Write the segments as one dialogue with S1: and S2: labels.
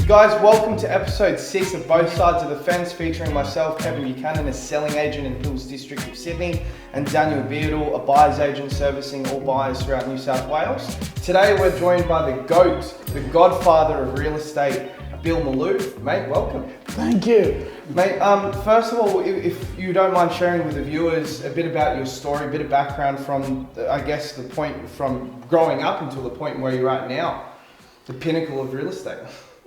S1: Guys, welcome to episode 6 of Both Sides of the Fence, featuring myself, Kevin Buchanan, a selling agent in Hills District of Sydney, and Daniel Beardall, a buyer's agent servicing all buyers throughout New South Wales. Today we're joined by the GOAT, the godfather of real estate, Bill Malouf. Mate, welcome.
S2: Thank you.
S1: Mate, first of all, if you don't mind sharing with the viewers a bit about your story, a bit of background from, I guess, the point from growing up until the point where you're at now, the pinnacle of real estate.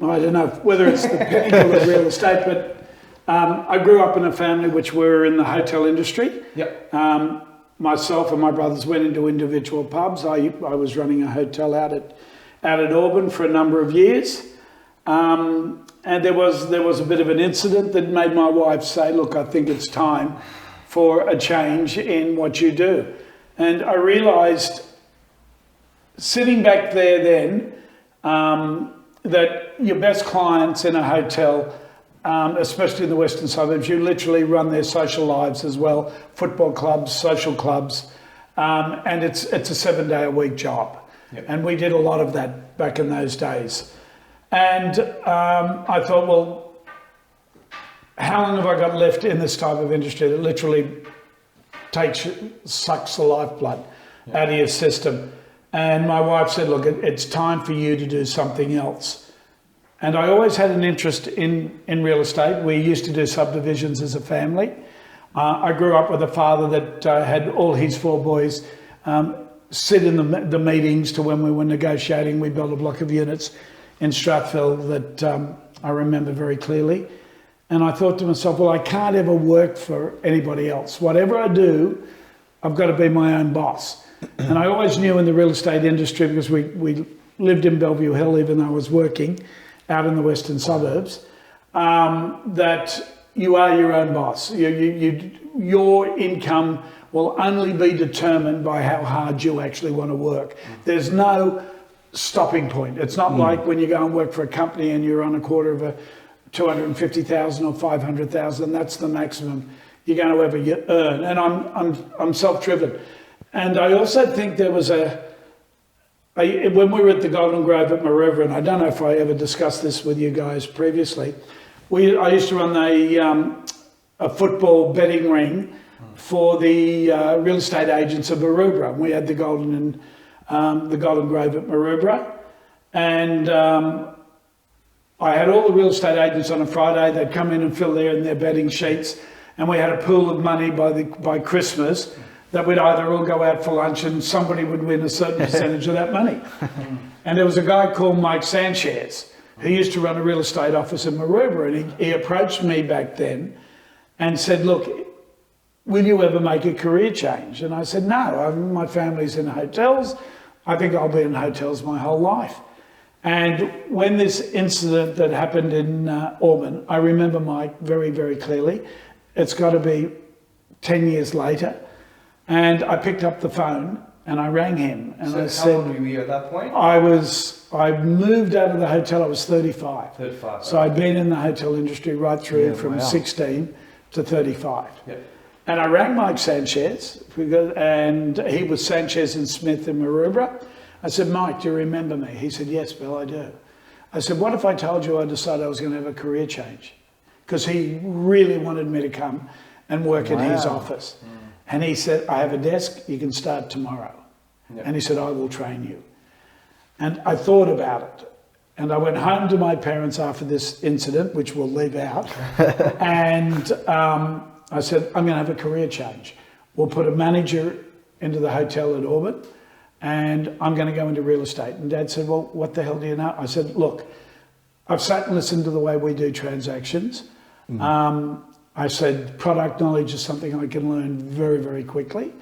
S2: I don't know whether it's the pinnacle of real estate, but I grew up in a family which were in the hotel industry.
S1: Yep.
S2: Myself and my brothers went into individual pubs. I was running a hotel out at Auburn for a number of years. And there was a bit of an incident that made my wife say, look, I think it's time for a change in what you do. And I realised, sitting back there then, that your best clients in a hotel, especially in the western suburbs, you literally run their social lives as well, football clubs, social clubs, and it's a 7-day-a-week job. Yep. And we did a lot of that back in those days. And I thought, well, how long have I got left in this type of industry that literally sucks the lifeblood out of your system? And my wife said, look, it's time for you to do something else. And I always had an interest in real estate. We used to do subdivisions as a family. I grew up with a father that had all his 4 boys sit in the meetings to when we were negotiating. We built a block of units in Strathfield that I remember very clearly. And I thought to myself, well, I can't ever work for anybody else. Whatever I do, I've got to be my own boss. And I always knew in the real estate industry, because we lived in Bellevue Hill, even though I was working out in the western suburbs, that you are your own boss. Your income will only be determined by how hard you actually want to work. There's no stopping point. It's not like when you go and work for a company and you're on a quarter of a 250,000 or 500,000. That's the maximum you're going to ever earn. And I'm self-driven. And I also think there was when we were at the Golden Grove at Malouf, and I don't know if I ever discussed this with you guys previously, I used to run a football betting ring for the real estate agents of Malouf. We had the Golden Grove at Malouf, and I had all the real estate agents on a Friday. They'd come in and fill in their betting sheets, and we had a pool of money by Christmas that we'd either all go out for lunch and somebody would win a certain percentage of that money. And there was a guy called Mike Sanchez who used to run a real estate office in Maroubra, and he approached me back then and said, look, will you ever make a career change? And I said, no, my family's in hotels. I think I'll be in hotels my whole life. And when this incident that happened in Auburn, I remember Mike very, very clearly. It's got to be 10 years later. And I picked up the phone and I rang him. And
S1: So
S2: I said,
S1: how old were you at that point?
S2: I moved out of the hotel, I was 35.
S1: 35.
S2: So I'd been in the hotel industry right through from 16 to 35.
S1: Yep.
S2: And I rang Mike Sanchez, and he was Sanchez and Smith in Maroubra. I said, Mike, do you remember me? He said, yes, Bill, I do. I said, what if I told you I decided I was going to have a career change? Because he really wanted me to come and work in his office. And he said, I have a desk, you can start tomorrow. Yep. And he said, I will train you. And I thought about it. And I went home to my parents after this incident, which we'll leave out. And I said, I'm going to have a career change. We'll put a manager into the hotel at Auburn, and I'm going to go into real estate. And Dad said, well, what the hell do you know? I said, look, I've sat and listened to the way we do transactions. I said, product knowledge is something I can learn very, very quickly.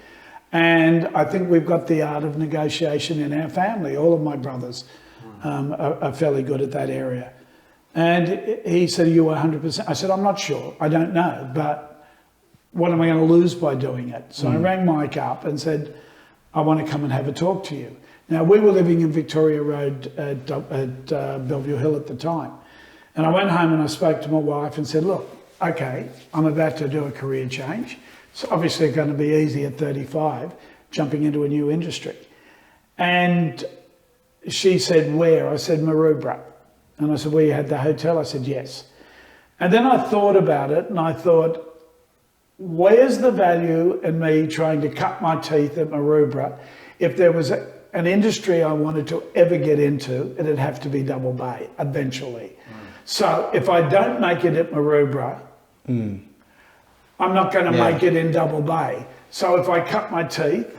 S2: And I think we've got the art of negotiation in our family. All of my brothers are fairly good at that area. And he said, are you 100%? I said, I'm not sure. I don't know. But what am I going to lose by doing it? So I rang Mike up and said, I want to come and have a talk to you. Now, we were living in Victoria Road at Bellevue Hill at the time. And I went home and I spoke to my wife and said, look, okay, I'm about to do a career change. It's obviously going to be easy at 35, jumping into a new industry. And she said, where? I said, Maroubra. And I said, well, you had the hotel? I said, yes. And then I thought about it and I thought, where's the value in me trying to cut my teeth at Maroubra? If there was an industry I wanted to ever get into, it'd have to be Double Bay eventually. So if I don't make it at Maroubra, I'm not going to make it in Double Bay. So if I cut my teeth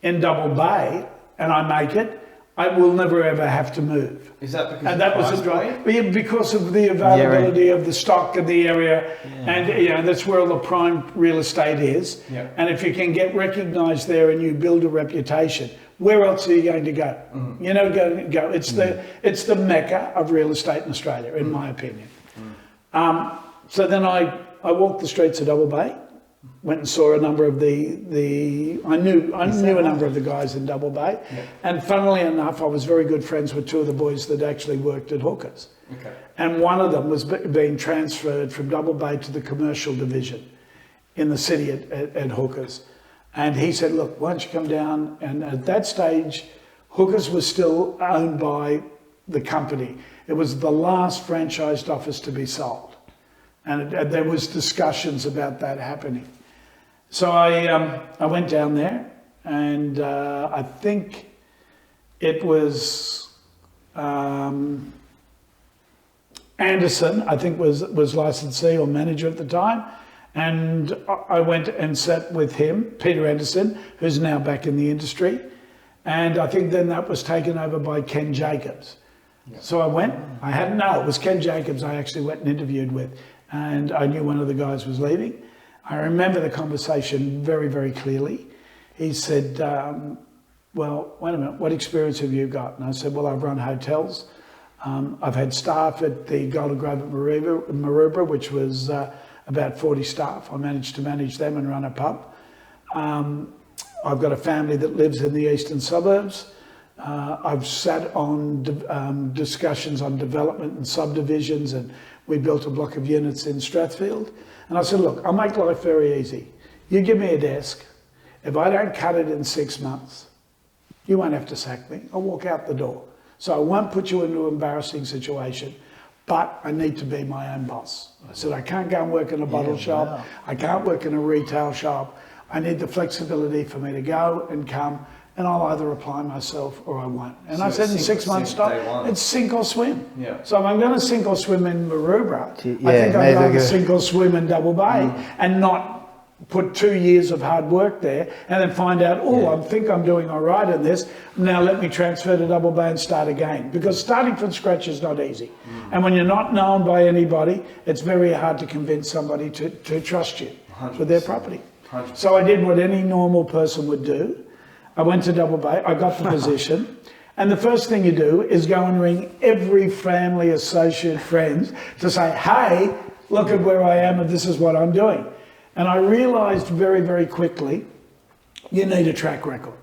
S2: in Double Bay and I make it, I will never ever have to move.
S1: Is that because
S2: and that was a drive? Because of the availability of the stock in the area, and that's where all the prime real estate is.
S1: Yeah.
S2: And if you can get recognised there and you build a reputation, where else are you going to go? You know, go. It's the mecca of real estate in Australia, in my opinion. So then I walked the streets of Double Bay, went and saw a number of I knew a number of the guys in Double Bay, and funnily enough, I was very good friends with two of the boys that actually worked at Hookers.
S1: Okay.
S2: And one of them was being transferred from Double Bay to the commercial division in the city at Hookers. And he said, look, why don't you come down? And at that stage, Hookers was still owned by the company. It was the last franchised office to be sold. And there was discussions about that happening. So I went down there, and I think it was Anderson, I think was licensee or manager at the time. And I went and sat with him, Peter Anderson, who's now back in the industry. And I think then that was taken over by Ken Jacobs. Yeah. So I went, it was Ken Jacobs I actually went and interviewed with. And I knew one of the guys was leaving. I remember the conversation very, very clearly. He said, well, wait a minute, what experience have you got? And I said, well, I've run hotels. I've had staff at the Golden Grove at Maroubra, which was about 40 staff. I managed to manage them and run a pub. I've got a family that lives in the eastern suburbs. I've sat on discussions on development and subdivisions, and we built a block of units in Strathfield. And I said, look, I'll make life very easy. You give me a desk. If I don't cut it in 6 months, you won't have to sack me. I'll walk out the door. So I won't put you into an embarrassing situation, but I need to be my own boss. I said, I can't go and work in a bottle shop. I can't work in a retail shop. I need the flexibility for me to go and come, and I'll either apply myself or I won't. And so I said, in 6 months' time, it's sink or swim. Yeah. So if I'm going to sink or swim in Maroubra, I think I'm going to sink or swim in Double Bay and not put 2 years of hard work there and then find out, I think I'm doing all right in this. Now let me transfer to Double Bay and start again. Because starting from scratch is not easy. And when you're not known by anybody, it's very hard to convince somebody to trust you 100%. With their property. 100%. So I did what any normal person would do. I went to Double Bay, I got the position, and the first thing you do is go and ring every family, associate, friends to say, hey, look at where I am and this is what I'm doing. And I realised very, very quickly, you need a track record,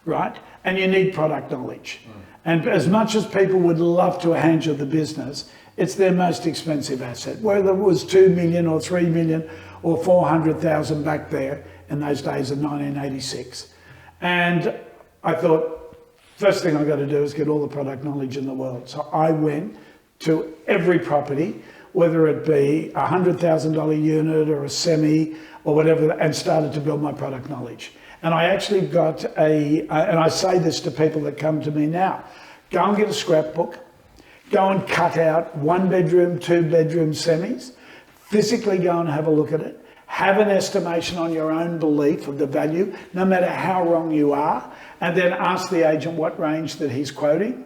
S2: right? And you need product knowledge. And as much as people would love to hand you the business, it's their most expensive asset. Whether it was 2 million or 3 million or 400,000 back there in those days of 1986. And I thought, first thing I've got to do is get all the product knowledge in the world. So I went to every property, whether it be a $100,000 unit or a semi or whatever, and started to build my product knowledge. And I actually got and I say this to people that come to me now, go and get a scrapbook, go and cut out 1 bedroom, 2 bedroom semis, physically go and have a look at it, have an estimation on your own belief of the value, no matter how wrong you are, and then ask the agent what range that he's quoting.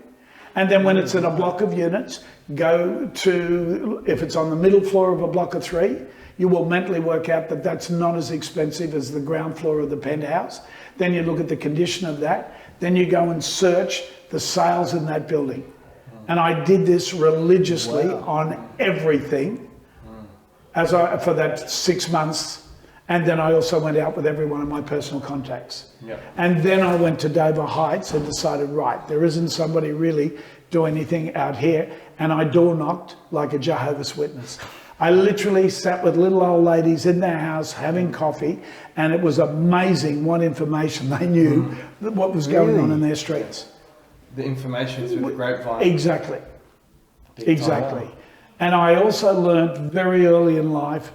S2: And then when it's in a block of units, go to, if it's on the middle floor of a block of 3, you will mentally work out that that's not as expensive as the ground floor of the penthouse. Then you look at the condition of that. Then you go and search the sales in that building. And I did this religiously on everything for that 6 months. And then I also went out with every one of my personal contacts. Yeah. And then I went to Dover Heights and decided, right, there isn't somebody really doing anything out here. And I door knocked like a Jehovah's Witness. I literally sat with little old ladies in their house having coffee, and it was amazing what information they knew, what was going on in their streets.
S1: The information through the grapevine.
S2: Exactly. Exactly. And I also learned very early in life,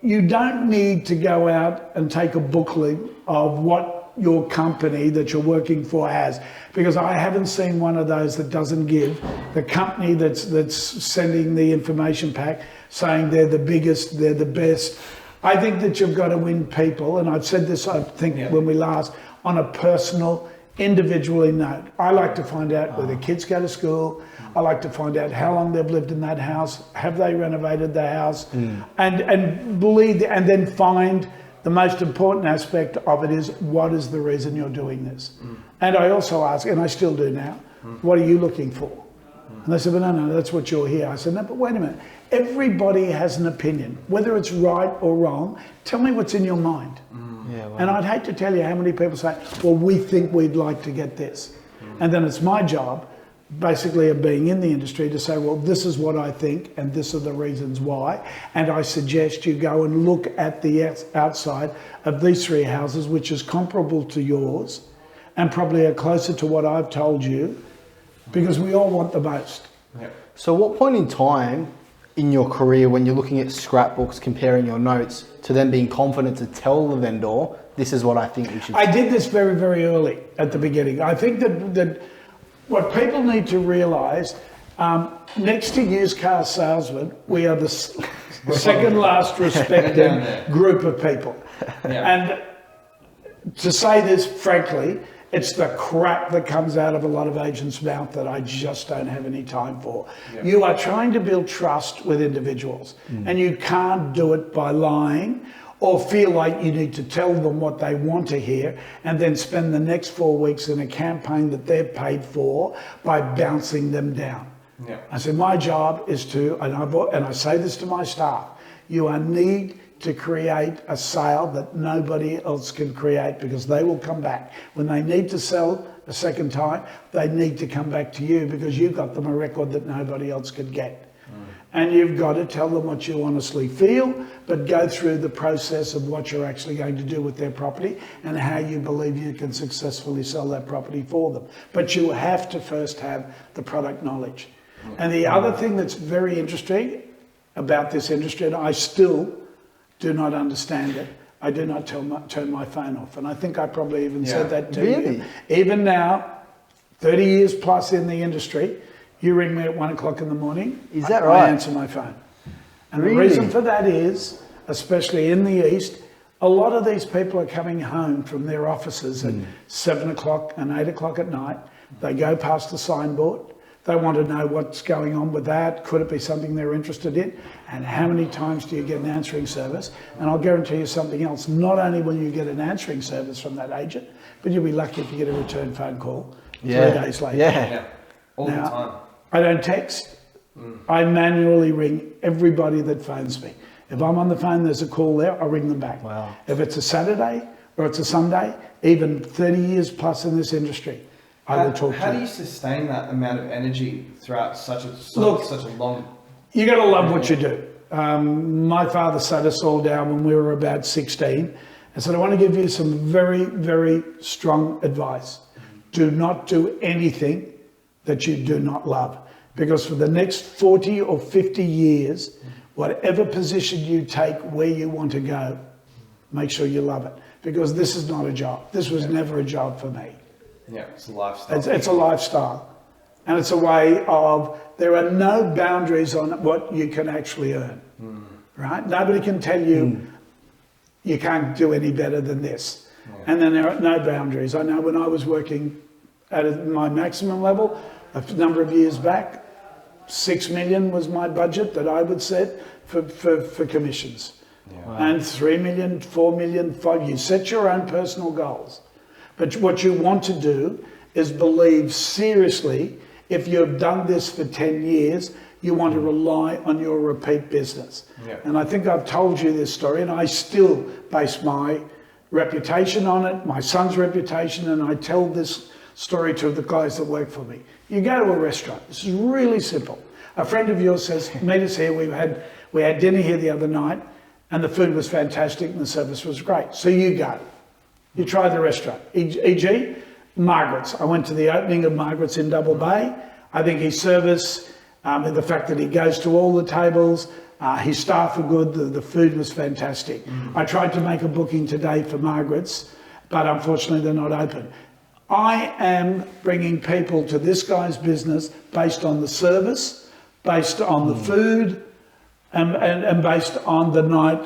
S2: you don't need to go out and take a booklet of what your company that you're working for has, because I haven't seen one of those that doesn't give the company that's sending the information pack saying they're the biggest, they're the best. I think that you've got to win people, and I've said this, I think, when we last, on a personal, individually note. I like to find out where the kids go to school. I like to find out how long they've lived in that house. Have they renovated the house? And believe, and then find the most important aspect of it is, what is the reason you're doing this? And I also ask, and I still do now, what are you looking for? And they said, well, no, that's what you're here. I said, no, but wait a minute. Everybody has an opinion, whether it's right or wrong. Tell me what's in your mind. And I'd hate to tell you how many people say, well, we think we'd like to get this. And then it's my job, basically, of being in the industry, to say, well, this is what I think, and this are the reasons why. And I suggest you go and look at the outside of these three houses, which is comparable to yours, and probably are closer to what I've told you, because we all want the most.
S3: So what point in time in your career, when you're looking at scrapbooks, comparing your notes, to then being confident to tell the vendor, this is what I think we should
S2: I did this very, very early at the beginning. I think that what people need to realise, next to used car salesmen, we are the second last respected group of people. And to say this frankly, it's the crap that comes out of a lot of agents' mouth that I just don't have any time for. You are trying to build trust with individuals, and you can't do it by lying or feel like you need to tell them what they want to hear and then spend the next 4 weeks in a campaign that they're paid for by bouncing them down. I said, my job is to, and I say this to my staff, you need to create a sale that nobody else can create, because they will come back. When they need to sell a second time, they need to come back to you, because you've got them a record that nobody else could get. And you've got to tell them what you honestly feel, but go through the process of what you're actually going to do with their property and how you believe you can successfully sell that property for them. But you have to first have the product knowledge. And the other thing that's very interesting about this industry, and I still do not understand it, I do not turn my phone off. And I think I probably even said that to you. Even now, 30 years plus in the industry, you ring me at 1 o'clock in the morning,
S3: is that right?
S2: I answer my phone. And the reason for that is, especially in the East, a lot of these people are coming home from their offices at 7 o'clock and 8 o'clock at night. They go past the signboard. They want to know what's going on with that. Could it be something they're interested in? And how many times do you get an answering service? And I'll guarantee you something else. Not only will you get an answering service from that agent, but you'll be lucky if you get a return phone call 3 days later.
S1: All the time.
S2: I don't text. I manually ring everybody that phones me. If I'm on the phone, there's a call there, I'll ring them back. If it's a Saturday or it's a Sunday, even 30 years plus in this industry, I will talk to you.
S1: How do you sustain that amount of energy throughout such a long...
S2: You got to love what you do. My father sat us all down when we were about 16 and said, I want to give you some very, very strong advice. Do not do anything that you do not love. Because for the next 40 or 50 years, whatever position you take where you want to go, make sure you love it. Because this is not a job. This was never a job for me.
S1: It's a lifestyle.
S2: It's a lifestyle. And it's a way of, there are no boundaries on what you can actually earn, right? Nobody can tell you, you can't do any better than this. And then there are no boundaries. I know when I was working at my maximum level, a number of years back, 6 million was my budget that I would set for commissions. And 3 million, 4 million, 5, you set your own personal goals. But what you want to do is believe seriously, if you've done this for 10 years, you want to rely on your repeat business. And I think I've told you this story, and I still base my reputation on it, my son's reputation, and I tell this story to the guys that work for me. You go to a restaurant. This is really simple. A friend of yours says, meet us here. We had dinner here the other night, and the food was fantastic and the service was great. So you go. You try the restaurant. E.g., Margaret's. I went to the opening of Margaret's in Double Bay. I think his service And the fact that he goes to all the tables, his staff are good, the food was fantastic. I tried to make a booking today for Margaret's, but unfortunately they're not open. I am bringing people to this guy's business based on the service, based on the food, and based on the night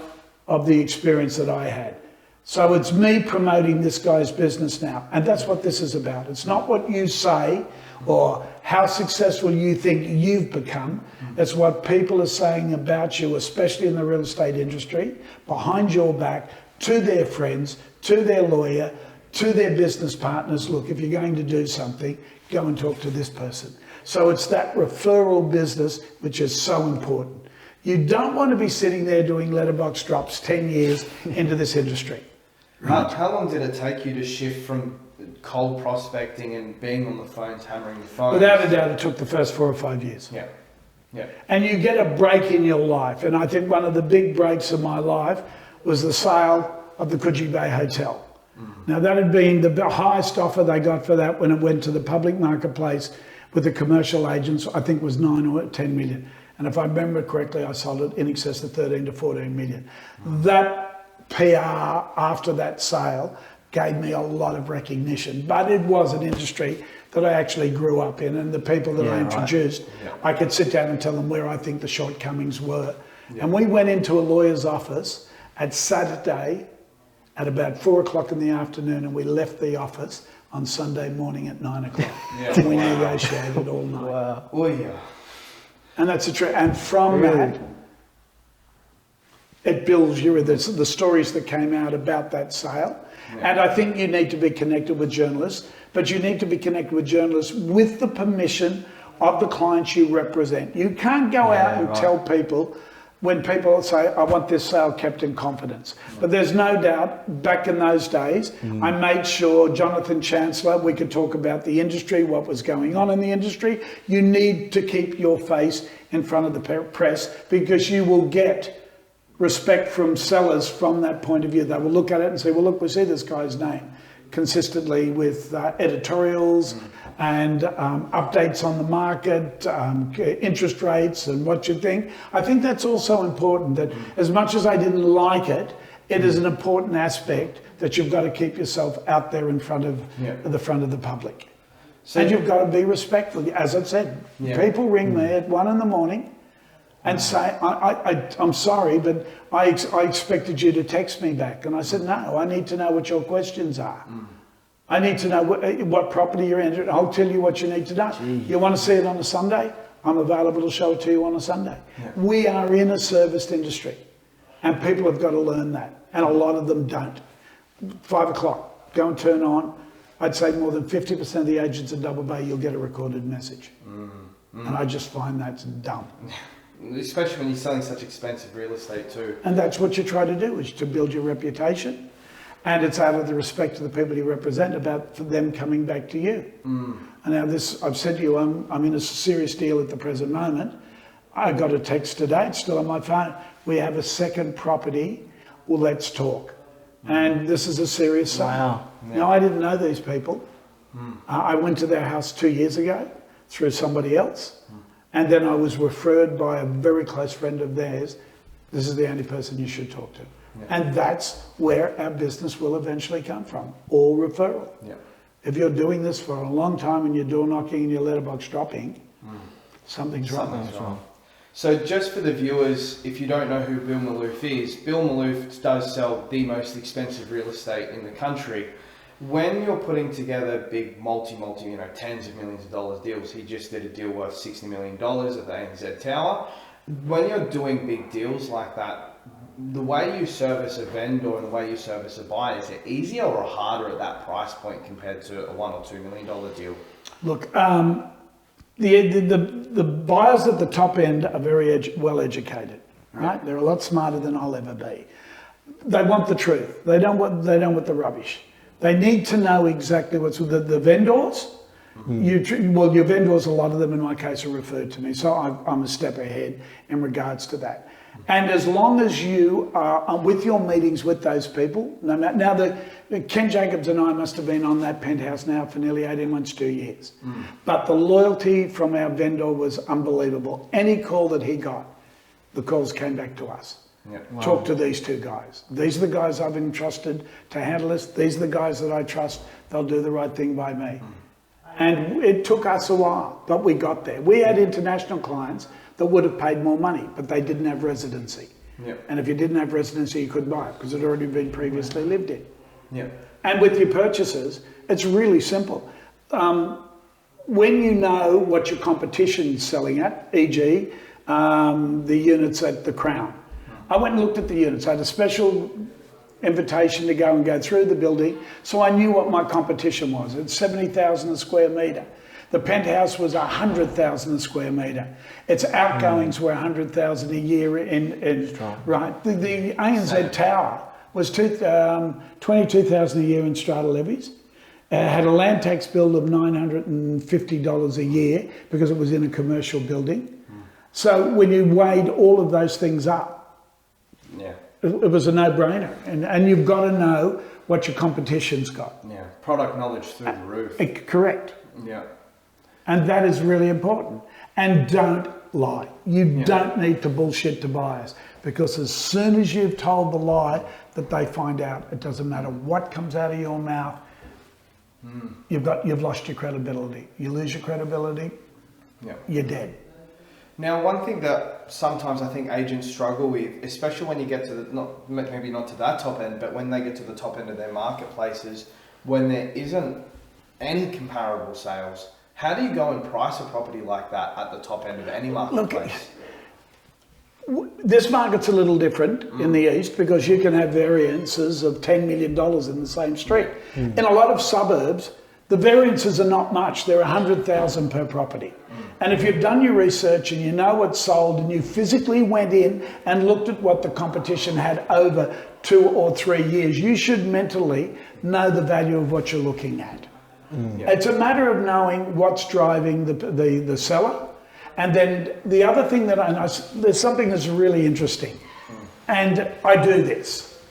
S2: of the experience that I had. So it's me promoting this guy's business now. And that's what this is about. It's not what you say or how successful you think you've become. It's what people are saying about you, especially in the real estate industry, behind your back, to their friends, to their lawyer, to their business partners. Look, if you're going to do something, go and talk to this person. So it's that referral business which is so important. You don't want to be sitting there doing letterbox drops 10 years into this industry. Right.
S1: How long did it take you to shift from cold prospecting and being on the phones, hammering the phones?
S2: Without a doubt, it took the first 4 or 5 years.
S1: Yeah. Yeah.
S2: And you get a break in your life. And I think one of the big breaks of my life was the sale of the Coogee Bay Hotel. Now, that had been the highest offer they got for that when it went to the public marketplace with the commercial agents, I think was 9 or 10 million. And if I remember correctly, I sold it in excess of 13 to 14 million. That PR after that sale gave me a lot of recognition, but it was an industry that I actually grew up in, and the people that I introduced, I could sit down and tell them where I think the shortcomings were. And we went into a lawyer's office at Saturday at about 4 o'clock in the afternoon, and we left the office on Sunday morning at 9 o'clock. And we negotiated all night.
S3: Wow.
S1: Oh, yeah.
S2: And that's a truth. And from that, it builds you the stories that came out about that sale. Yeah. And I think you need to be connected with journalists, but you need to be connected with journalists with the permission of the clients you represent. You can't go out and tell people, when people say, I want this sale kept in confidence. But there's no doubt, back in those days, I made sure Jonathan Chancellor, we could talk about the industry, what was going on in the industry. You need to keep your face in front of the press, because you will get respect from sellers from that point of view. They will look at it and say, well, look, we see this guy's name consistently with editorials and updates on the market, interest rates and what you think. I think that's also important, that as much as I didn't like it, it is an important aspect that you've got to keep yourself out there in front of the public. So, and you've got to be respectful. As I said, people ring me at 1 a.m. and say, I'm sorry, but I expected you to text me back. And I said, no, I need to know what your questions are. I need to know what property you're in. I'll tell you what you need to know. You want to see it on a Sunday? I'm available to show it to you on a Sunday. We are in a serviced industry, and people have got to learn that. And a lot of them don't. 5 o'clock, go and turn on. I'd say more than 50% of the agents in Double Bay, you'll get a recorded message. And I just find that's dumb.
S1: Especially when you're selling such expensive real estate too.
S2: And that's what you try to do, is to build your reputation. And it's out of the respect of the people you represent, about for them coming back to you. And now this, I've said to you, I'm in a serious deal at the present moment. I got a text today, it's still on my phone. We have a second property, well, let's talk. And this is a serious sale.
S3: Wow.
S2: Now, I didn't know these people. I went to their house 2 years ago through somebody else. And then I was referred by a very close friend of theirs. This is the only person you should talk to. And that's where our business will eventually come from, all referral. If you're doing this for a long time and you're door knocking and your letterbox dropping, something's wrong.
S1: So just for the viewers, if you don't know who Bill Malouf is, Bill Malouf does sell the most expensive real estate in the country. When you're putting together big multi, tens of millions of dollars deals, he just did a deal worth $60 million at the ANZ Tower. When you're doing big deals like that, the way you service a vendor and the way you service a buyer, is it easier or harder at that price point compared to a $1 or $2 million deal?
S2: Look, the buyers at the top end are very well educated, right? They're a lot smarter than I'll ever be. They want the truth. They don't want the rubbish. They need to know exactly what's with the vendors. Your vendors, a lot of them in my case, are referred to me, so I'm a step ahead in regards to that. And as long as you are with your meetings with those people, no matter, now Ken Jacobs and I must have been on that penthouse now for nearly 18 months, 2 years. But the loyalty from our vendor was unbelievable. Any call that he got, the calls came back to us.
S1: Yep.
S3: Wow.
S2: Talk to these two guys. These are the guys I've entrusted to handle this. These are the guys that I trust. They'll do the right thing by me. And it took us a while, but we got there. We had international clients that would have paid more money, but they didn't have residency.
S1: Yep.
S2: And if you didn't have residency, you couldn't buy it because it had already been previously lived in.
S1: Yep.
S2: And with your purchases, it's really simple. When you know what your competition's selling at, e.g. The units at the Crown. I went and looked at the units. I had a special invitation to go through the building, so I knew what my competition was. It's 70,000 a square metre. The penthouse was 100,000 a square metre. Its outgoings were 100,000 a year right. The ANZ Tower was 22,000 a year in strata levies. Had a land tax bill of $950 a year because it was in a commercial building. So when you weighed all of those things up,
S1: yeah,
S2: it was a no-brainer. And you've got to know what your competition's got.
S1: Yeah, product knowledge through the roof.
S2: Correct.
S1: Yeah.
S2: And that is really important. And don't lie. You don't need to bullshit to buyers, because as soon as you've told the lie that they find out, it doesn't matter what comes out of your mouth, you've lost your credibility. You lose your credibility, you're dead.
S1: Now, one thing that sometimes I think agents struggle with, especially when you get to maybe not to that top end, but when they get to the top end of their marketplaces, when there isn't any comparable sales, how do you go and price a property like that at the top end of any marketplace?
S2: Look, this market's a little different in the east because you can have variances of $10 million in the same street. In a lot of suburbs, the variances are not much. They're 100,000 per property. And if you've done your research and you know what's sold and you physically went in and looked at what the competition had over 2 or 3 years, you should mentally know the value of what you're looking at. It's a matter of knowing what's driving the seller. And then the other thing that I know, there's something that's really interesting. And I do this.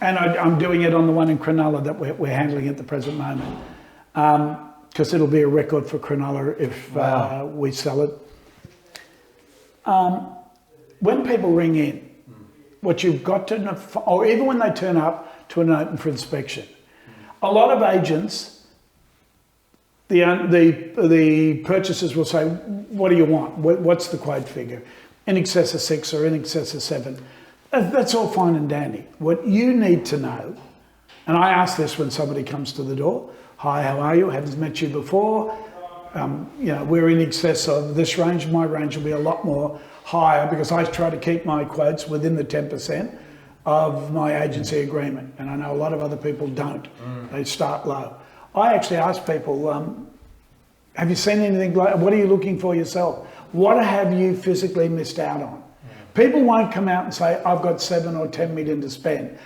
S2: And I'm doing it on the one in Cronulla that we're handling at the present moment. Because it'll be a record for Cronulla if we sell it. When people ring in, what you've got to know, or even when they turn up to an open for inspection, a lot of agents, the purchasers will say, what do you want? What's the quote figure? In excess of 6 or in excess of 7. That's all fine and dandy. What you need to know, and I ask this when somebody comes to the door, hi, how are you? Haven't met you before. We're in excess of this range. My range will be a lot more higher because I try to keep my quotes within the 10% of my agency agreement. And I know a lot of other people don't. They start low. I actually ask people, have you seen anything like, what are you looking for yourself? What have you physically missed out on? People won't come out and say, I've got 7 or 10 million to spend.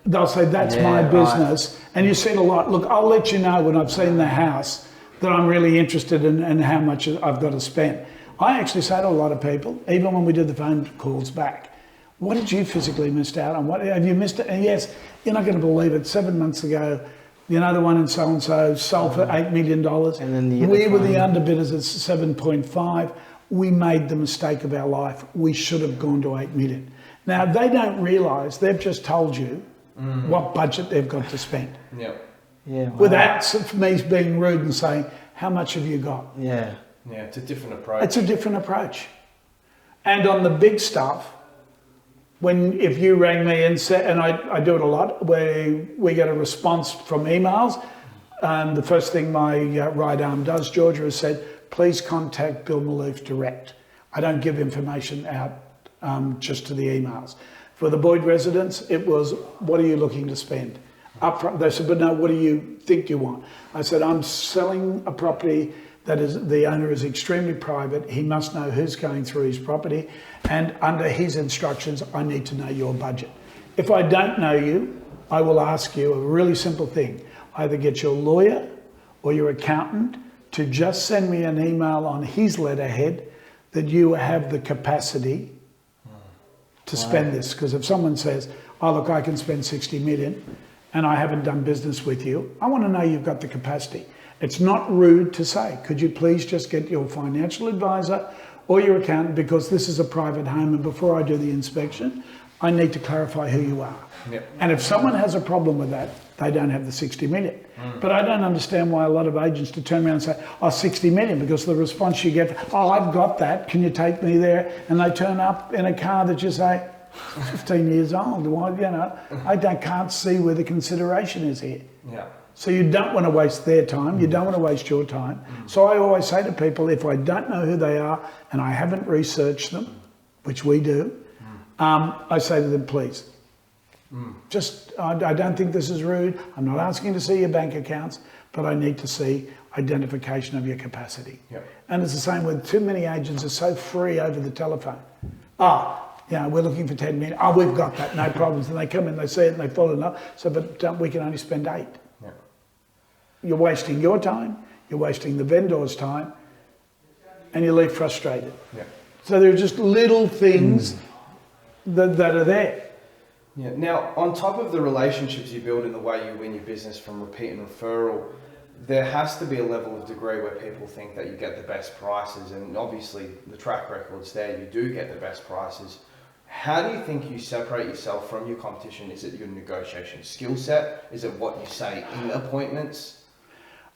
S2: They'll say, that's my business. Right. And you see it a lot. Look, I'll let you know when I've seen the house that I'm really interested in and how much I've got to spend. I actually say to a lot of people, even when we do the phone calls back, what did you physically missed out on? What have you missed it? And yes, you're not going to believe it. 7 months ago, the one in so-and-so sold for $8 million. And then we were the underbidders at 7.5. We made the mistake of our life. We should have gone to 8 million. Now, they don't realise they've just told you what budget they've got to spend. Without me being rude and saying, how much have you got?
S1: Yeah, it's a different approach.
S2: It's a different approach. And on the big stuff, if you rang me and said, and I do it a lot, where we get a response from emails, the first thing my right arm does, Georgia, has said, please contact Bill Malouf direct. I don't give information out just to the emails. For the Boyd residents, it was, what are you looking to spend? Up front, they said, but no, what do you think you want? I said, I'm selling a property that is, the owner is extremely private. He must know who's going through his property. And under his instructions, I need to know your budget. If I don't know you, I will ask you a really simple thing. Either get your lawyer or your accountant to just send me an email on his letterhead that you have the capacity to spend this. Because if someone says, oh, look, I can spend 60 million and I haven't done business with you, I want to know you've got the capacity. It's not rude to say, could you please just get your financial advisor or your accountant, because this is a private home and before I do the inspection, I need to clarify who you are.
S1: Yep.
S2: And if someone has a problem with that, they don't have the 60 million. But I don't understand why a lot of agents to turn around and say, oh, 60 million, because the response you get, oh, I've got that, can you take me there? And they turn up in a car that you say, 15 years old, well, you know, can't see where the consideration is here.
S1: Yeah.
S2: So you don't want to waste their time, you don't want to waste your time. So I always say to people, if I don't know who they are and I haven't researched them, which we do, I say to them, please, I don't think this is rude. I'm not asking to see your bank accounts, but I need to see identification of your capacity.
S1: Yep.
S2: And it's the same with too many agents are so free over the telephone. We're looking for 10 million. Oh, we've got that, no problems. And they come in, they see it and they fall in love. So, but we can only spend 8.
S1: Yeah.
S2: You're wasting your time, you're wasting the vendor's time, and you leave frustrated.
S1: Yeah.
S2: So there are just little things that are there.
S1: Yeah. Now, on top of the relationships you build and the way you win your business from repeat and referral, there has to be a level of degree where people think that you get the best prices, and obviously the track record's there, you do get the best prices. How do you think you separate yourself from your competition? Is it your negotiation skill set? Is it what you say in appointments?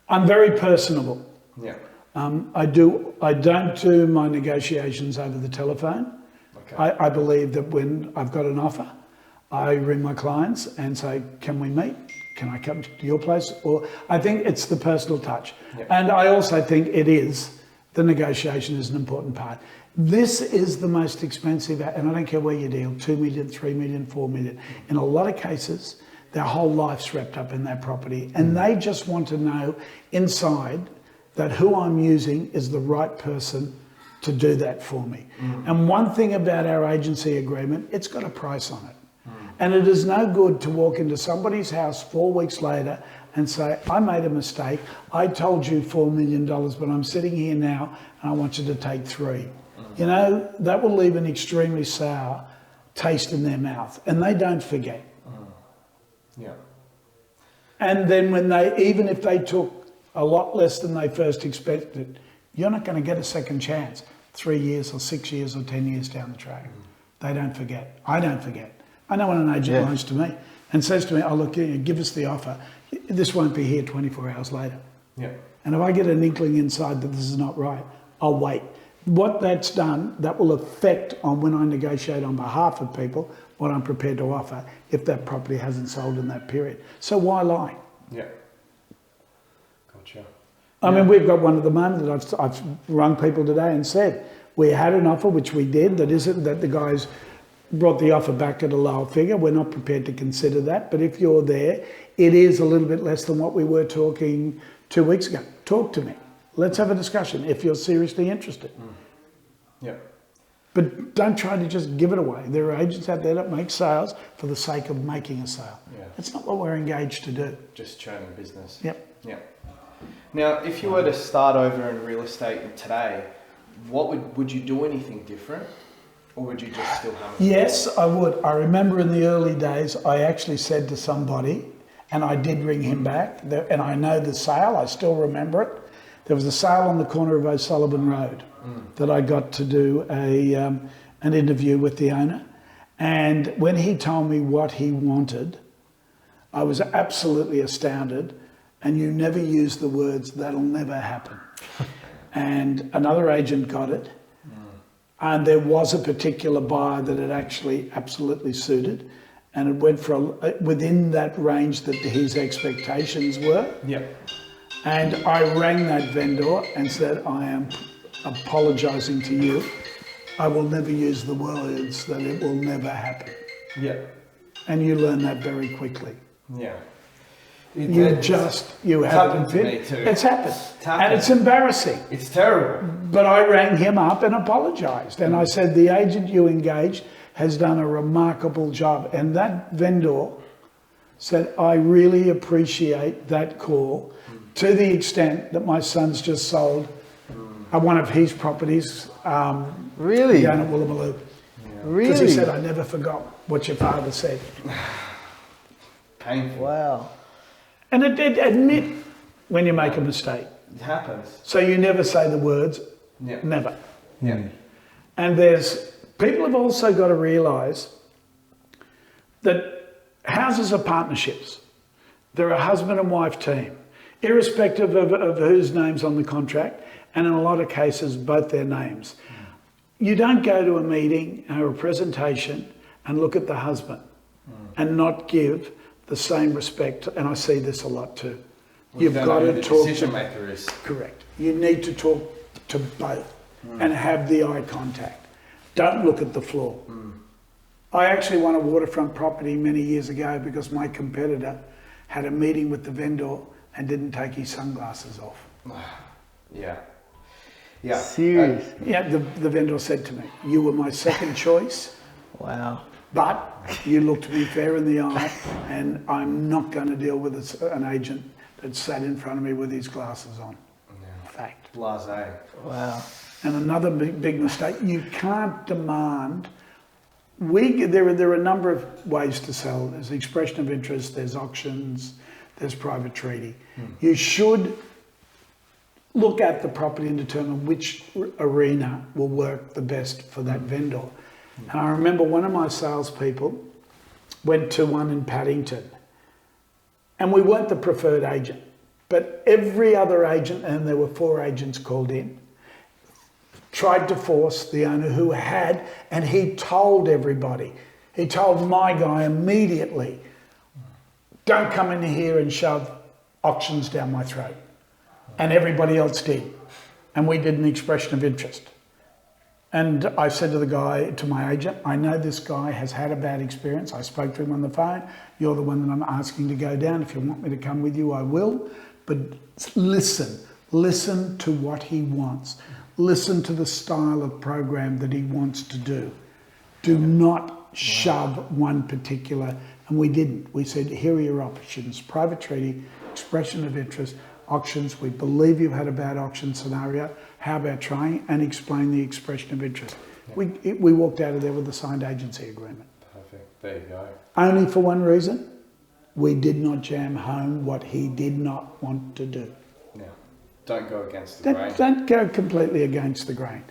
S2: I'm very personable.
S1: Yeah.
S2: I don't do my negotiations over the telephone.
S1: Okay.
S2: I believe that when I've got an offer, I ring my clients and say, can we meet? Can I come to your place? Or I think it's the personal touch.
S1: Yeah.
S2: And I also think the negotiation is an important part. This is the most expensive, and I don't care where you deal, 2 million, 3 million, 4 million. In a lot of cases, their whole life's wrapped up in that property, and they just want to know inside that who I'm using is the right person to do that for me. And one thing about our agency agreement, it's got a price on it. And it is no good to walk into somebody's house 4 weeks later and say, I made a mistake. I told you $4 million, but I'm sitting here now and I want you to take 3. You know, that will leave an extremely sour taste in their mouth, and they don't forget.
S1: Yeah.
S2: And then even if they took a lot less than they first expected, you're not going to get a second chance 3 years or 6 years or 10 years down the track. They don't forget. I don't forget. I know when an agent lies to me and says to me, oh, look, give us the offer. This won't be here 24 hours later.
S1: Yeah.
S2: And if I get an inkling inside that this is not right, I'll wait. What that's done, that will affect on when I negotiate on behalf of people, what I'm prepared to offer if that property hasn't sold in that period. So why lie?
S1: Yeah. Gotcha.
S2: I mean, we've got one at the moment that I've rung people today and said, we had an offer, which we did, that the guys brought the offer back at a lower figure. We're not prepared to consider that, but if you're there, it is a little bit less than what we were talking 2 weeks ago. Talk to me. Let's have a discussion if you're seriously interested.
S1: Yeah.
S2: But don't try to just give it away. There are agents out there that make sales for the sake of making a sale.
S1: Yeah.
S2: That's not what we're engaged to do.
S1: Just churning business.
S2: Yep.
S1: Yeah. Now, if you were to start over in real estate today, would you do anything different? Or would you just still have it?
S2: Yes, I would. I remember in the early days, I actually said to somebody, and I did ring him back, and I know the sale, I still remember it. There was a sale on the corner of O'Sullivan Road that I got to do an interview with the owner. And when he told me what he wanted, I was absolutely astounded. And you never use the words, that'll never happen. And another agent got it. And there was a particular buyer that it actually absolutely suited. And it went for within that range that his expectations were.
S1: Yeah.
S2: And I rang that vendor and said, I am apologising to you. I will never use the words that it will never happen.
S1: Yeah.
S2: And you learn that very quickly.
S1: Yeah.
S2: You have
S1: happened to me too.
S2: It's happened. And it's embarrassing.
S1: It's terrible.
S2: But I rang him up and apologised. And I said, the agent you engaged has done a remarkable job. And that vendor said, I really appreciate that call, to the extent that my son's just sold one of his properties
S3: really?
S2: down at Malouf.
S1: Yeah.
S2: Because he
S3: Really?
S2: said, I never forgot what your father said.
S1: Painful.
S3: Wow.
S2: And admit when you make a mistake.
S1: It happens.
S2: So you never say the words,
S1: Yeah.
S2: never.
S1: Yeah.
S2: And people have also got to realise that houses are partnerships. They're a husband and wife team, irrespective of whose name's on the contract, and in a lot of cases, both their names. You don't go to a meeting or a presentation and look at the husband and not give the same respect. And I see this a lot too. You've got to talk.
S1: The decision maker is.
S2: Correct. You need to talk to both and have the eye contact. Don't look at the floor. I actually won a waterfront property many years ago because my competitor had a meeting with the vendor and didn't take his sunglasses off.
S1: Yeah. Yeah.
S3: Serious.
S2: Yeah, the vendor said to me, you were my second choice,
S3: Wow.
S2: but you looked me fair in the eye and I'm not going to deal with an agent that sat in front of me with his glasses on.
S1: Yeah.
S2: Fact.
S1: Blasé.
S3: Wow.
S2: And another big mistake, you can't demand. There are a number of ways to sell. There's expression of interest, there's auctions, there's private treaty. You should look at the property and determine which arena will work the best for that vendor. And I remember one of my salespeople went to one in Paddington, and we weren't the preferred agent, but every other agent, and there were 4 agents called in, tried to force the owner who had, and he told everybody. He told my guy immediately, don't come in here and shove auctions down my throat. And everybody else did. And we did an expression of interest. And I said to the guy, to my agent, I know this guy has had a bad experience. I spoke to him on the phone. You're the one that I'm asking to go down. If you want me to come with you, I will. But listen to what he wants. Listen to the style of program that he wants to do. Do not shove one particular, and we didn't. We said, here are your options: private treaty, expression of interest, auctions. We believe you've had a bad auction scenario. How about trying and explain the expression of interest? Yeah. We walked out of there with a signed agency agreement.
S1: Perfect. There you go.
S2: Only for one reason: we did not jam home what he did not want to do.
S1: Yeah. Don't go against the grain.
S2: Don't go completely against the grain.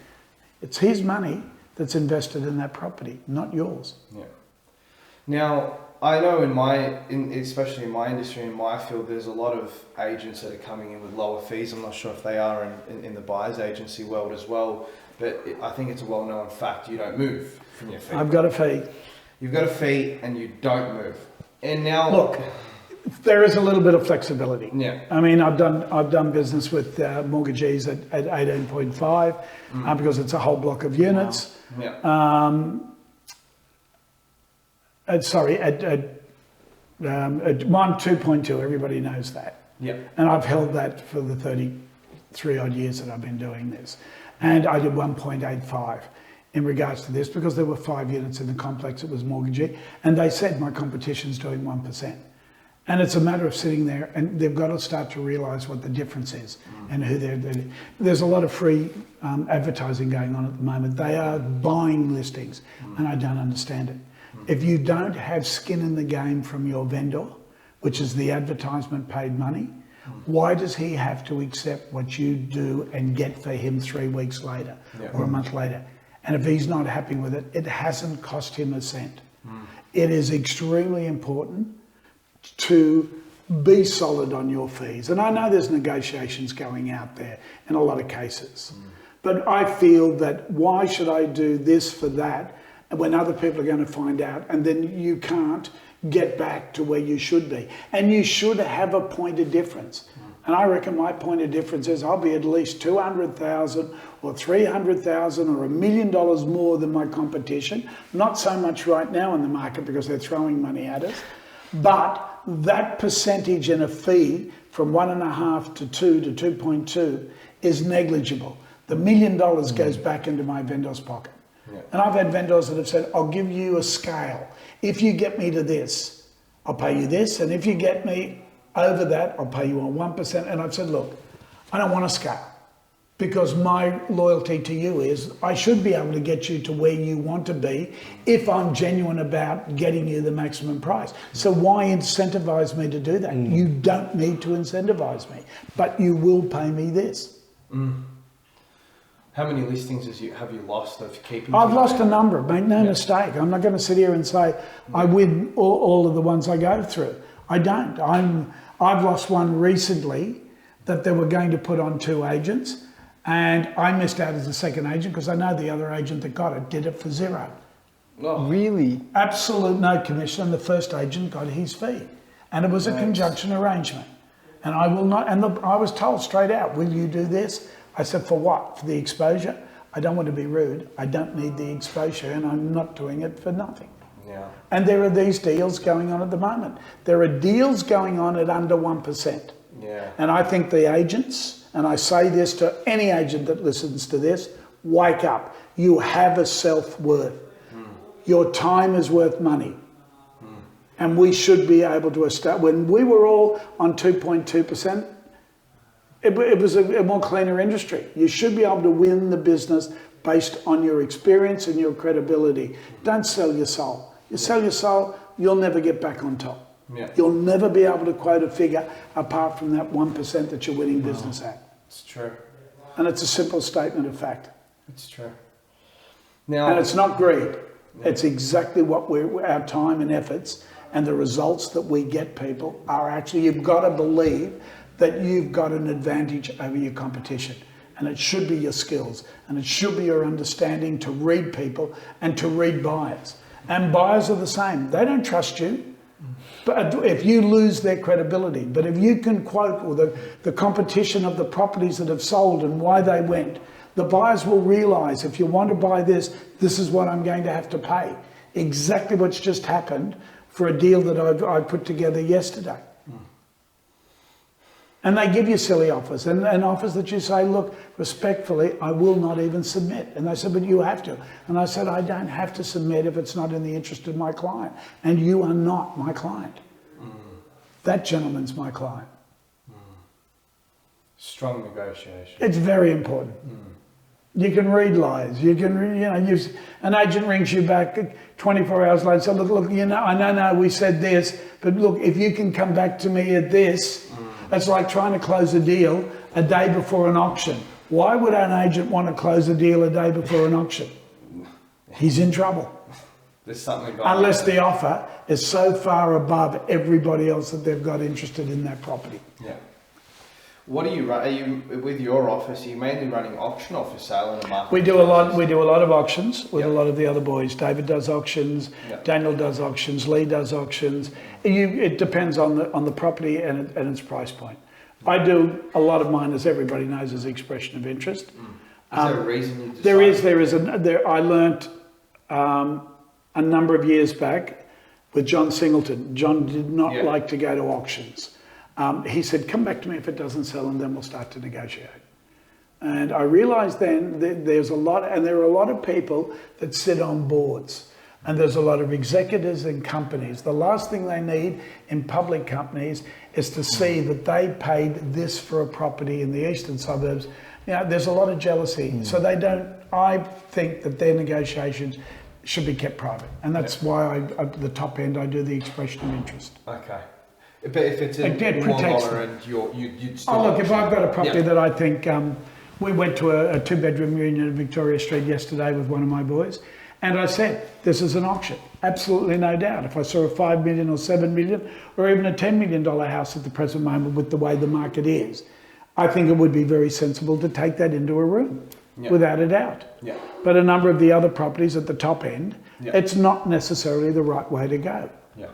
S2: It's his money that's invested in that property, not yours.
S1: Yeah. Now, I know especially in my industry, in my field, there's a lot of agents that are coming in with lower fees. I'm not sure if they are in the buyer's agency world as well, but I think it's a well-known fact you don't move from your fee.
S2: I've got a fee.
S1: You've got a fee and you don't move. And now...
S2: Look, there is a little bit of flexibility.
S1: Yeah.
S2: I mean, I've done business with mortgagees at 18.5 because it's a whole block of units.
S1: Wow. Yeah.
S2: At 2.2, everybody knows that.
S1: Yeah.
S2: And I've held that for the 33 odd years that I've been doing this. And I did 1.85 in regards to this because there were 5 units in the complex. It was mortgagee. And they said my competition's doing 1%. And it's a matter of sitting there, and they've got to start to realise what the difference is and who there's a lot of free advertising going on at the moment. They are buying listings, and I don't understand it. If you don't have skin in the game from your vendor, which is the advertisement paid money, why does he have to accept what you do and get for him 3 weeks later or a month later? And if he's not happy with it, it hasn't cost him a cent. It is extremely important to be solid on your fees. And I know there's negotiations going out there in a lot of cases. But I feel that why should I do this for that when other people are going to find out, and then you can't get back to where you should be. And you should have a point of difference. And I reckon my point of difference is I'll be at least 200,000 or 300,000 or $1 million more than my competition. Not so much right now in the market because they're throwing money at us. But that percentage in a fee from 1.5 to 2 to 2.2 is negligible. The $1 million goes back into my vendor's pocket. Yeah. And I've had vendors that have said, I'll give you a scale. If you get me to this, I'll pay you this. And if you get me over that, I'll pay you on 1%. And I've said, look, I don't want a scale. because my loyalty to you is I should be able to get you to where you want to be if I'm genuine about getting you the maximum price. So why incentivize me to do that? You don't need to incentivize me, but you will pay me this.
S1: How many listings have you lost of keeping?
S2: I've lost a number, make no mistake. I'm not going to sit here and say I win all of the ones I go through. I don't. I've lost one recently that they were going to put on 2 agents, and I missed out as a second agent because I know the other agent that got it did it for 0.
S1: Oh.
S3: Really?
S2: Absolute no commission, and the first agent got his fee. And it was a conjunction arrangement. And I will not, and I was told straight out, will you do this? I said, for what? For the exposure? I don't want to be rude. I don't need the exposure, and I'm not doing it for nothing.
S1: Yeah.
S2: And there are these deals going on at the moment. There are deals going on at under 1%.
S1: Yeah.
S2: And I think the agents, and I say this to any agent that listens to this, wake up. You have a self-worth. Your time is worth money. And we should be able to establish, when we were all on 2.2%, it was a more cleaner industry. You should be able to win the business based on your experience and your credibility. Don't sell your soul. You sell your soul, you'll never get back on top.
S1: Yeah.
S2: You'll never be able to quote a figure apart from that 1% that you're winning business at.
S1: It's true.
S2: And it's a simple statement of fact.
S1: It's true. Now,
S2: And it's not greed. It's exactly what our time and efforts and the results that we get, people, are actually, you've got to believe that you've got an advantage over your competition. And it should be your skills, and it should be your understanding to read people and to read buyers. And buyers are the same. They don't trust you. But if you lose their credibility, but if you can quote or the competition of the properties that have sold and why they went, the buyers will realise, if you want to buy this, this is what I'm going to have to pay. Exactly what's just happened for a deal that I put together yesterday. And they give you silly offers, and offers that you say, look, respectfully, I will not even submit. And they said, but you have to. And I said, I don't have to submit if it's not in the interest of my client. And you are not my client. That gentleman's my client.
S1: strong negotiation.
S2: It's very important. You can read lies. You can, an agent rings you back 24 hours later and says, look, I know we said this, but look, if you can come back to me at this, it's like trying to close a deal a day before an auction. Why would an agent want to close a deal a day before an auction? He's in trouble.
S1: There's something going on.
S2: Unless the offer is so far above everybody else that they've got interested in that property.
S1: Yeah. What are you with your office? Are you mainly running auction or for sale in the market?
S2: We do a lot of auctions with a lot of the other boys. David does auctions, Daniel does auctions, Lee does auctions. It depends on the property and its price point. I do a lot of mine, as everybody knows, as expression of interest.
S1: Is there a reason you decided?
S2: I learnt a number of years back with John Singleton. John did not like to go to auctions. He said, come back to me if it doesn't sell and then we'll start to negotiate. And I realised then that there are a lot of people that sit on boards, and there's a lot of executives in companies. The last thing they need in public companies is to see that they paid this for a property in the eastern suburbs. There's a lot of jealousy. So I think that their negotiations should be kept private. And that's why at the top end, I do the expression of interest.
S1: Okay. But if it's in $1 and you'd still...
S2: Oh, look, if I've got a property that I think... we went to a two-bedroom unit in Victoria Street yesterday with one of my boys, and I said, this is an auction. Absolutely no doubt. If I saw a $5 million or $7 million or even a $10 million house at the present moment with the way the market is, I think it would be very sensible to take that into a room, without a doubt. Yeah. But a number of the other properties at the top end, it's not necessarily the right way to go. Yeah.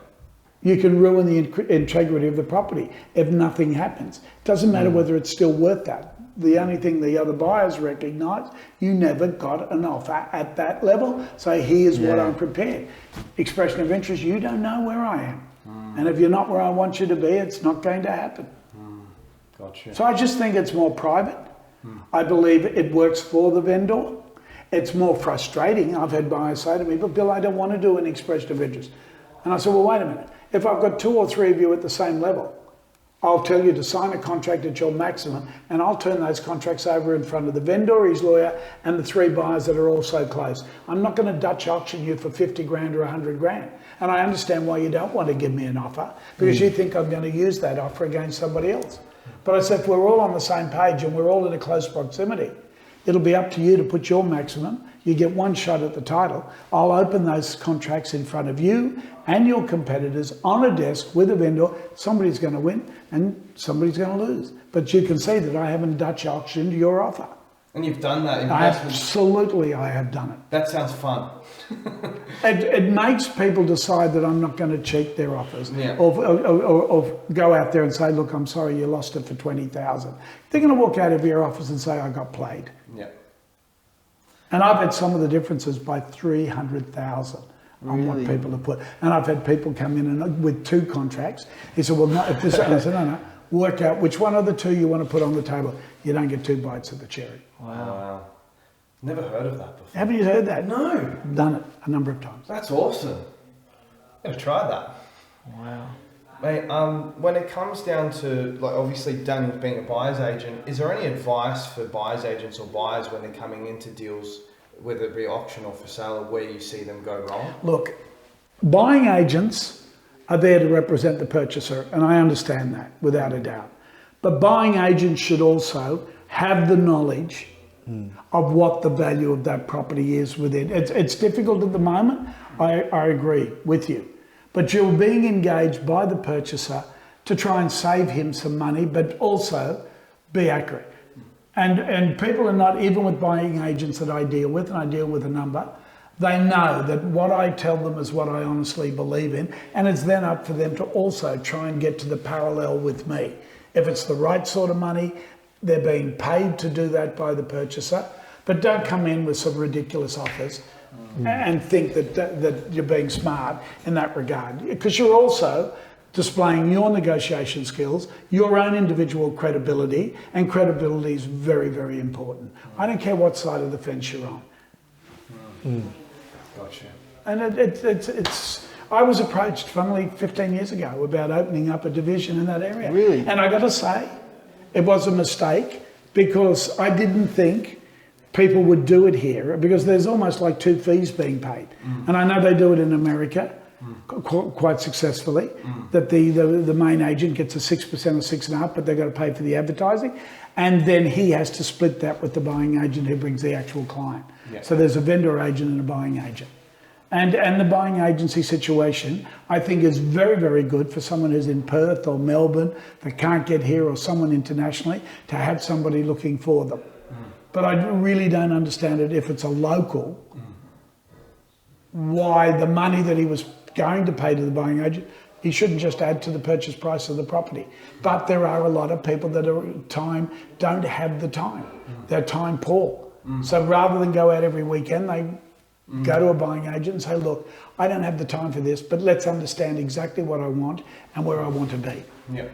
S2: You can ruin the integrity of the property if nothing happens. It doesn't matter whether it's still worth that. The only thing the other buyers recognise, you never got an offer at that level. So here's what I'm prepared. Expression of interest, you don't know where I am. And if you're not where I want you to be, it's not going to happen. Gotcha. So I just think it's more private. I believe it works for the vendor. It's more frustrating. I've had buyers say to me, but Bill, I don't want to do an expression of interest. And I said, well, wait a minute. If I've got 2 or 3 of you at the same level, I'll tell you to sign a contract at your maximum, and I'll turn those contracts over in front of the vendor, his lawyer, and the 3 buyers that are also close. I'm not going to Dutch auction you for 50 grand or 100 grand. And I understand why you don't want to give me an offer, because you think I'm going to use that offer against somebody else. But I said, if we're all on the same page and we're all in a close proximity, it'll be up to you to put your maximum. You get one shot at the title. I'll open those contracts in front of you and your competitors on a desk with a vendor. Somebody's going to win and somebody's going to lose. But you can see that I haven't Dutch auctioned your offer.
S1: And you've done that investment.
S2: Absolutely, I have done it.
S1: That sounds fun.
S2: It makes people decide that I'm not going to cheat their offers,
S1: Yeah.
S2: or go out there and say, look, I'm sorry, you lost it for 20,000. They're going to walk out of your office and say, I got played.
S1: Yeah.
S2: And I've had some of the differences by 300,000 on what people have put. And I've had people come in and with 2 contracts. He said, well, no, if this, and I said, no, work out which one of the 2 you want to put on the table. You don't get 2 bites of the cherry.
S1: Wow. Never heard of that before.
S2: Haven't you heard that?
S1: No.
S2: Done it a number of times.
S1: That's awesome. Never tried that.
S3: Wow.
S1: Mate, when it comes down to, like, obviously Daniel being a buyer's agent, is there any advice for buyer's agents or buyers when they're coming into deals, whether it be auction or for sale, or where you see them go wrong?
S2: Look, buying agents are there to represent the purchaser, and I understand that without a doubt. But buying agents should also have the knowledge of what the value of that property is within. It's difficult at the moment, I agree with you. But you're being engaged by the purchaser to try and save him some money, but also be accurate. And people are not, even with buying agents that I deal with, and I deal with a number, they know that what I tell them is what I honestly believe in, and it's then up for them to also try and get to the parallel with me. If it's the right sort of money, they're being paid to do that by the purchaser, but don't come in with some ridiculous offers and think that you're being smart in that regard, because you're also displaying your negotiation skills, your own individual credibility, and credibility is very, very important. I don't care what side of the fence you're on.
S1: Gotcha.
S2: And it's I was approached, funnily, 15 years ago about opening up a division in that area.
S3: Really?
S2: And I got to say, it was a mistake, because I didn't think people would do it here, because there's almost like 2 fees being paid. And I know they do it in America quite successfully, that the main agent gets a 6% or 6.5%, but they've got to pay for the advertising. And then he has to split that with the buying agent who brings the actual client.
S1: Yeah.
S2: So there's a vendor agent and a buying agent. And the buying agency situation, I think, is very, very good for someone who's in Perth or Melbourne that can't get here, or someone internationally, to have somebody looking for them. But I really don't understand it if it's a local, why the money that he was going to pay to the buying agent, he shouldn't just add to the purchase price of the property. But there are a lot of people that don't have the time. They're time poor. So rather than go out every weekend, they go to a buying agent and say, look, I don't have the time for this, but let's understand exactly what I want and where I want to be.
S1: Yeah.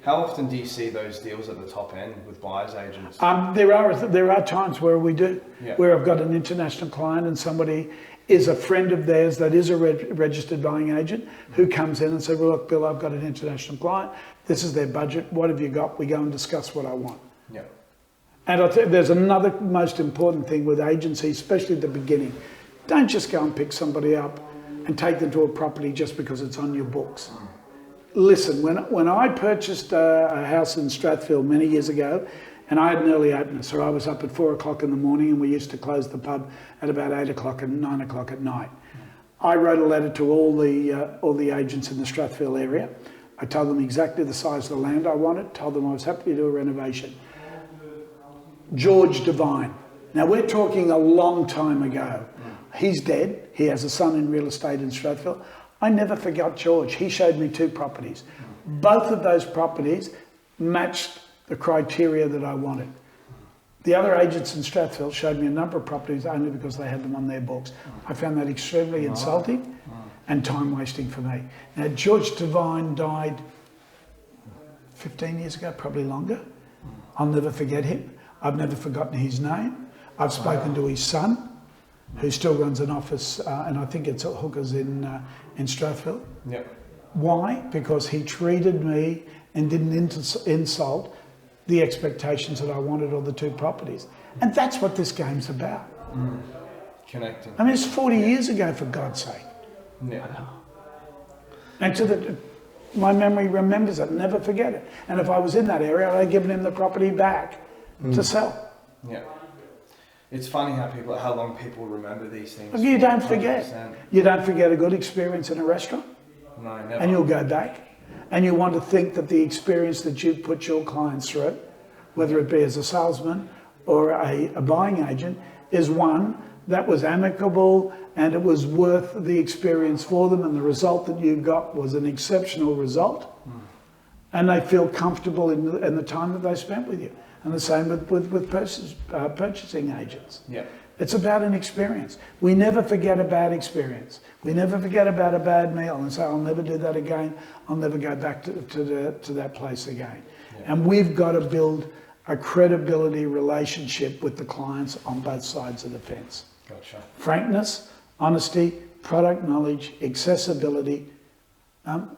S1: How often do you see those deals at the top end with buyer's agents?
S2: There are times where we do,
S1: Yeah.
S2: where I've got an international client and somebody is a friend of theirs that is a registered buying agent who comes in and says, well, look, Bill, I've got an international client. This is their budget. What have you got? We go and discuss what I want.
S1: Yeah.
S2: And I think there's another most important thing with agencies, especially at the beginning. Don't just go and pick somebody up and take them to a property just because it's on your books. Listen, when I purchased a house in Strathfield many years ago, and I had an early opener, so I was up at 4 o'clock in the morning, and we used to close the pub at about 8 o'clock and 9 o'clock at night. I wrote a letter to all the agents in the Strathfield area. I told them exactly the size of the land I wanted, told them I was happy to do a renovation. George Devine. Now we're talking a long time ago. He's dead. He has a son in real estate in Strathfield. I never forgot George. He showed me 2 properties. Both of those properties matched the criteria that I wanted. The other agents in Strathfield showed me a number of properties only because they had them on their books. I found that extremely insulting and time wasting for me. Now, George Devine died 15 years ago, probably longer. I'll never forget him. I've never forgotten his name. I've spoken to his son, who still runs an office, and I think it's at Hookers in Strathfield.
S1: Yep.
S2: Why? Because he treated me and didn't insult the expectations that I wanted or the two properties. And that's what this game's about.
S1: Connecting.
S2: I mean, it's 40 years ago, for God's sake.
S1: Yeah.
S2: And my memory remembers it, never forget it. And if I was in that area, I'd have given him the property back to sell.
S1: Yeah. It's funny how long people remember these things.
S2: You don't forget.
S1: 100%.
S2: You don't forget a good experience in a restaurant.
S1: No, never.
S2: And you'll go back. And you want to think that the experience that you put your clients through, whether it be as a salesman or a buying agent, is one that was amicable and it was worth the experience for them, and the result that you got was an exceptional result. And they feel comfortable in the time that they spent with you. And the same with purchasing agents.
S1: Yeah.
S2: It's about an experience. We never forget a bad experience. We never forget about a bad meal and say, I'll never do that again. I'll never go back to that place again. Yeah. And we've got to build a credibility relationship with the clients on both sides of the fence.
S1: Gotcha.
S2: Frankness, honesty, product knowledge, accessibility are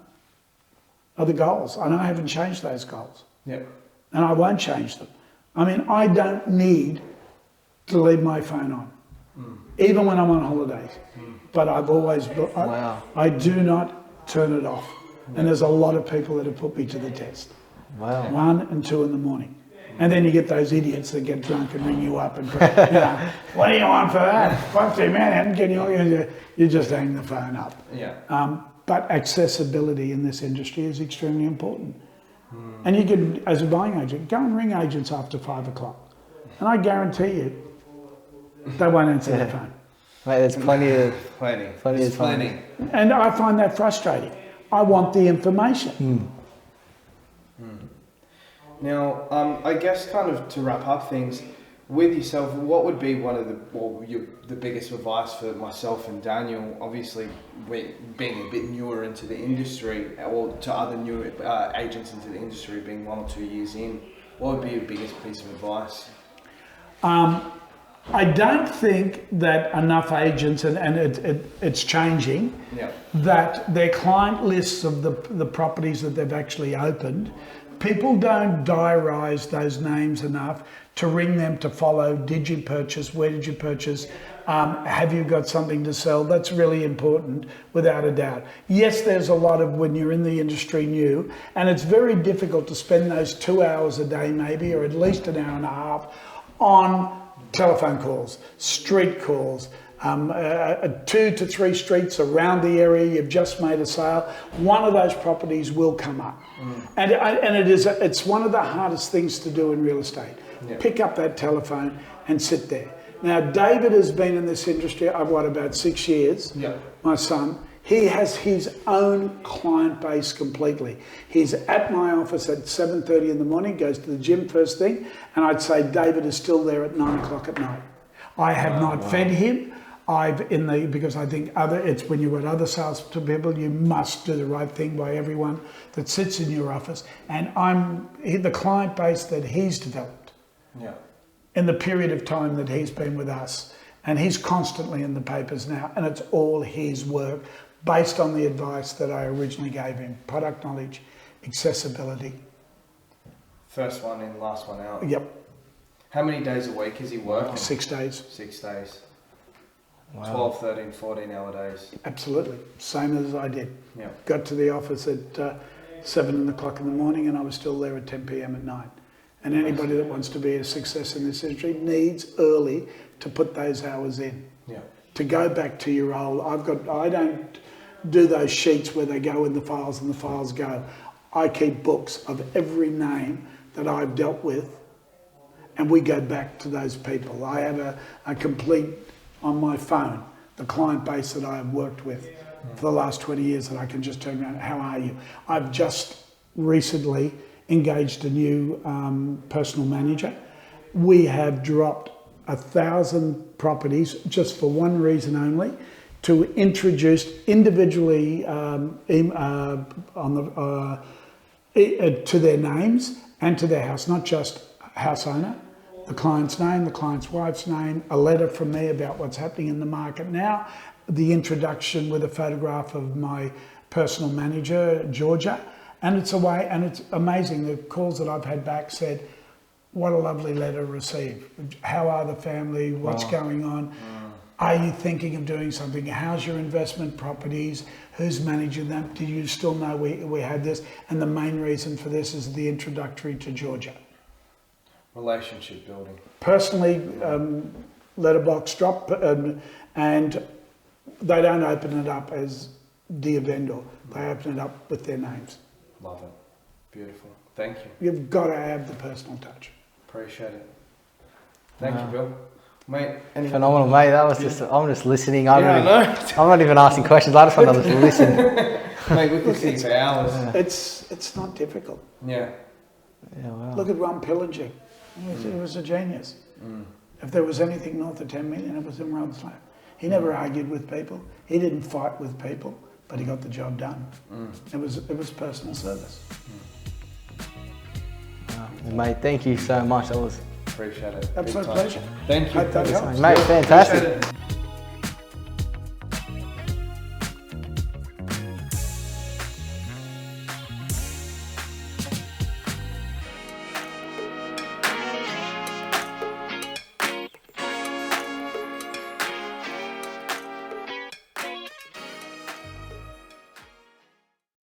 S2: the goals. And I haven't changed those goals.
S1: Yeah.
S2: And I won't change them. I mean, I don't need to leave my phone on, even when I'm on holidays. But I've always, I do not turn it off. And there's a lot of people that have put me to the test.
S3: Wow.
S2: 1 and 2 in the morning. And then you get those idiots that get drunk and ring you up and, what do you want for that? 50 minutes, you just hang the phone up.
S1: Yeah.
S2: But accessibility in this industry is extremely important. And you can, as a buying agent, go and ring agents after 5 o'clock. And I guarantee you, they won't answer their phone.
S3: Mate, there's plenty of
S1: Plenty.
S2: And I find that frustrating. I want the information.
S1: Now, I guess kind of to wrap up things, with yourself, what would be one of the biggest advice for myself and Daniel, obviously being a bit newer into the industry, or to other new agents into the industry being 1 or 2 years in, what would be your biggest piece of advice?
S2: I don't think that enough agents, and it's changing, that their client lists of the properties that they've actually opened, people don't diarise those names enough to ring them to follow. Did you purchase? Where did you purchase? Have you got something to sell? That's really important, without a doubt. Yes, there's a lot of, when you're in the industry new, and it's very difficult to spend those 2 hours a day maybe, or at least an hour and a half, on telephone calls, street calls, 2 to 3 streets around the area, you've just made a sale, one of those properties will come up. And it's one of the hardest things to do in real estate. Pick up that telephone and sit there. Now, David has been in this industry, about 6 years, my son. He has his own client base completely. He's at my office at 7:30 in the morning, goes to the gym first thing, and I'd say David is still there at 9 o'clock at night. I have not fed him. Because I think it's when you've got other sales people, you must do the right thing by everyone that sits in your office. And the client base that he's developed in the period of time that he's been with us, and he's constantly in the papers now, and it's all his work based on the advice that I originally gave him: product knowledge, accessibility.
S1: First one in, last one out.
S2: Yep.
S1: How many days a week is he working?
S2: 6 days.
S1: 6 days.
S3: Wow.
S1: 12, 13, 14 hour days.
S2: Absolutely. Same as I did.
S1: Yeah.
S2: Got to the office at 7 o'clock in the morning, and I was still there at 10 p.m. at night. And anybody that wants to be a success in this industry needs early to put those hours in.
S1: Yeah.
S2: To go back to your old, I don't do those sheets where they go in the files and the files go. I keep books of every name that I've dealt with, and we go back to those people. I have a complete, on my phone, the client base that I have worked with for the last 20 years that I can just turn around, how are you? I've just recently engaged a new personal manager. We have dropped 1,000 properties just for one reason only, to introduce individually to their names and to their house, not just house owner, the client's name, the client's wife's name, a letter from me about what's happening in the market now, the introduction with a photograph of my personal manager, Georgia, And it's a way, and it's amazing. The calls that I've had back said, what a lovely letter received. How are the family? What's going on? Are you thinking of doing something? How's your investment properties? Who's managing them? Do you still know we had this? And the main reason for this is the introductory to Georgia.
S1: Relationship building.
S2: Personally, letterbox drop, and they don't open it up as dear vendor. They open it up with their names.
S1: Love it. Beautiful. Thank you.
S2: You've got to have the personal touch.
S1: Appreciate it. Thank you, Bill. Mate,
S3: Phenomenal, mate. That was just, I'm just listening.
S1: I know.
S3: I'm not even asking questions. I just want to listen.
S1: Mate, we could sit for hours.
S2: It's not difficult.
S1: Yeah.
S3: Yeah, wow.
S2: Look at Ron Pillinger. He was a genius. If there was anything north of 10 million, it was in Ron's lap. He never argued with people. He didn't fight with people, but he got the job done. It was personal service.
S3: Mate, thank you so much. That was
S1: Appreciate it.
S2: Absolute
S1: Big time.
S2: pleasure.
S1: Thank you.
S2: Hope that helps.
S3: mate, fantastic.
S1: Appreciate it.